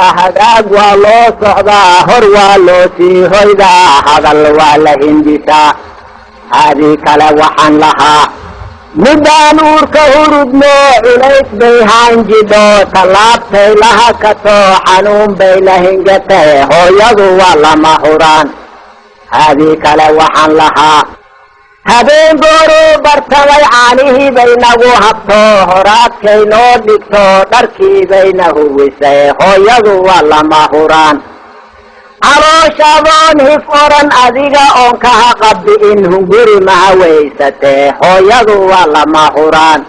hagaag waa loo socdaa hor waa loo sii hoydaa hadal waa la hindisaa haadii kale waxaan lahaa midaan uurka hurudno culays bay haanjidho tallaabtay laha katoo xanuun bay la hingatay hooyadu waa lama huraan haadii kale waxaan lahaa habeen gooruu bartaday caanihii bay nagu habto horaadkay noo dhigto dharkii bayna huwisay hooyadu waa lama huraan calooshaadoon hif oran adiga oon kaha qabbi'in hunguri maha weysatee hooyadu waa lama huraan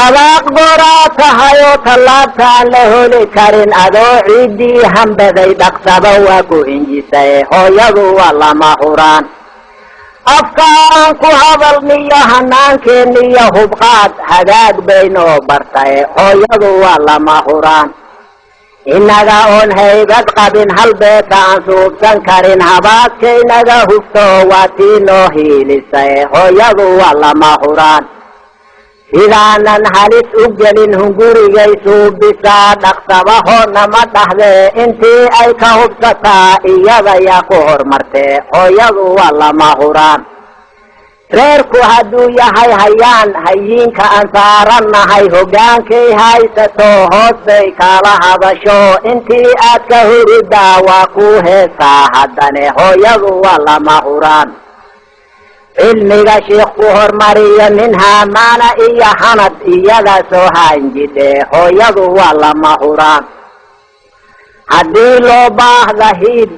habaaq gooraa tahayoo tallaabtaan la holi karin adoo ciiddii hambaday dhaqsaba waa ku hinjisay hooyadu waa lama huraan afkaan ku hadalniyo hanaankeeniyo hubqaad hagaag baynoo bartay hooyadu waa lama huraan innaga oon haybad qabin hal beesa aan suubsan karin habaadkaynaga hufto waa tii noo hiilisay hooyadu waa lama huraan sidaanan halis u gelin hungurigay suubisaa dhaqsabahoodnama dhahdee intii ay ka hubsataa iyada yaa ku hormartee hooyadu waa lama huraan reerku hadduu yahay hayaan hayiinka aan saarannahay hoggaankay haysato hoos bay kala hadasho intii aad ka huridaa waa kuu heesaa haddane hooyadu waa lama huraan cilmiga sheikh ku hormariya minhaa maana iyo hanad iyada soo haanjidhe hooyadu waa lama huraan haddii loo baahda hiid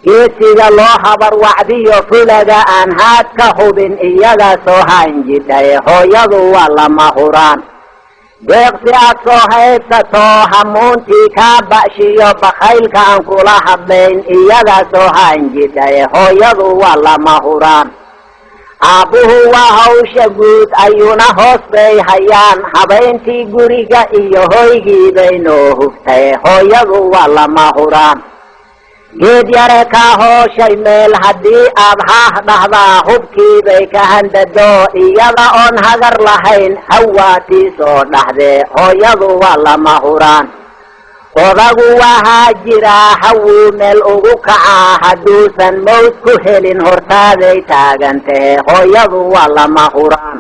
geesiga loo habar wacdiyo fulaga aan haad ka hubin iyada soo haanjidhay hooyadu waa lama huraan deeqsi aad soo haybsato hamuuntii kaa ba'shiyo bakaylka aan kula hadlayn iyada soo haanjidhay hooyadu waa lama huraan aabbuhu waa hawsha guud ayuuna hoos bay hayaan habayntii guriga iyo hoygii baynoo hugtay hooyadu waa lama huraan geed yare kaa hooshay meel haddii aad haah dhahdaa hubkii bay ka handado iyada oon hagar lahayn hawaatii soo dhahdee hooyadu waa lama huraan odagu waa haajiraa hawuu meel ugu kacaa hadduusan mawd ku helin hortaaday taagantahe hooyadu waa lama huraan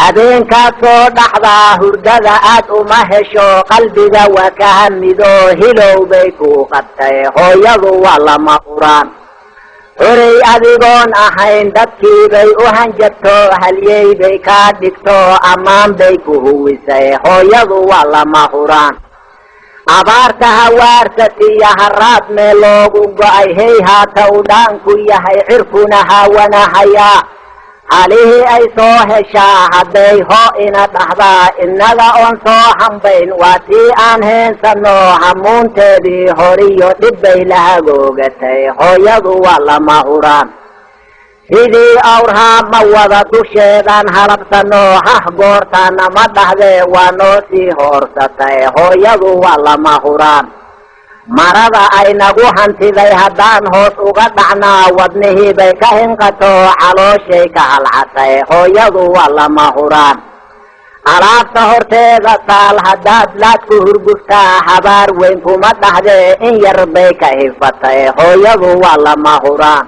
habeenkaad soo dhaxdaa hurdada aad uma hesho qalbiga waa ka hamido hilow bay kuu qabtay hooyadu waa lama huraan horey adigoon ahayn dadkii bay u hanjabto halyey bay kaa dhigto ammaan bay ku huwisay hooyadu waa lama huraan abaarta hawaarsatiya haraad meel loogu go'ay hey haata u dhaanku yahay cirkuna hawanahayaa halihii ay soo heshaa hadday hoo ina dhahdaa innaga oon soo hambayn waa tii aan heensano hamuunteedii horiyo dhib bay la hagoogatay hooyadu waa lama huraan sidii awrhaa ma wada dusheedaan halabsano hah goortaana ma dhahdee waa noo sii hoorsatay hooyadu waa lama huraan marada ay nagu hantiday haddaan hoos uga dhacnaa wadnihii bay ka hinqato calooshay ka halcatay hooyadu waa lama huraan alaabta horteeda taal haddaad laadku hurguftaa habaar weyn kuma dhahdee in yar bay ka hifatay hooyadu waa lama huraan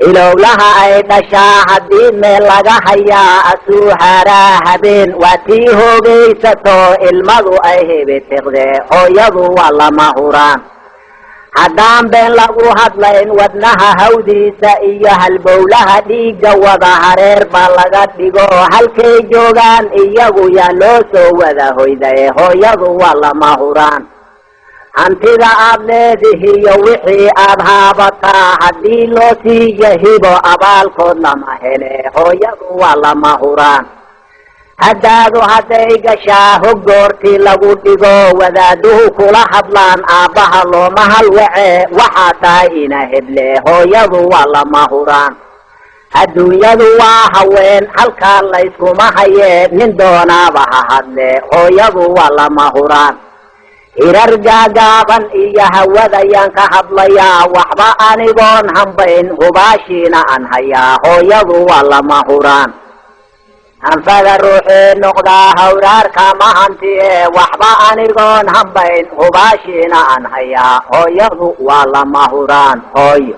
ilowlaha ay dhashaa haddii meel laga hayaa asuu haaraa habeen waa tii hoogaysato ilmadu ay hebitiqdee hooyadu waa lama huraan haddaan been lagu hadlayn wadnaha hawdiisa iyo halbowlaha dhiigga wada hareer baa laga dhigo halkay joogaan iyagu yaa loo soo wada hoyday hooyadu waa lama huraan hantida aad leedihiyo wixii aad haabataa haddii loo sii yahibo abaalkood lama hele hooyadu waa lama huraan haddaadu hadday gashaa hoggoortii lagu dhigo wadaaduhu kula hadlaan aabbaha looma halwace waxaa tahay ina heble hooyadu waa lama huraan adduunyadu waa haween halkaa layskuma hayee nin doonaaba ha hadle hooyadu waa lama huraan hirar gaagaaban iyo hawadayaan ka hadlayaa waxba anigoon hambayn hubaashiina aan hayaa hooyadu waa lama huraan anfaga ruuxii noqdaa hawraarka mahantiye waxba anigoon hambayn hubaashiina aan hayaa hooyadu waa lama huraan hooyo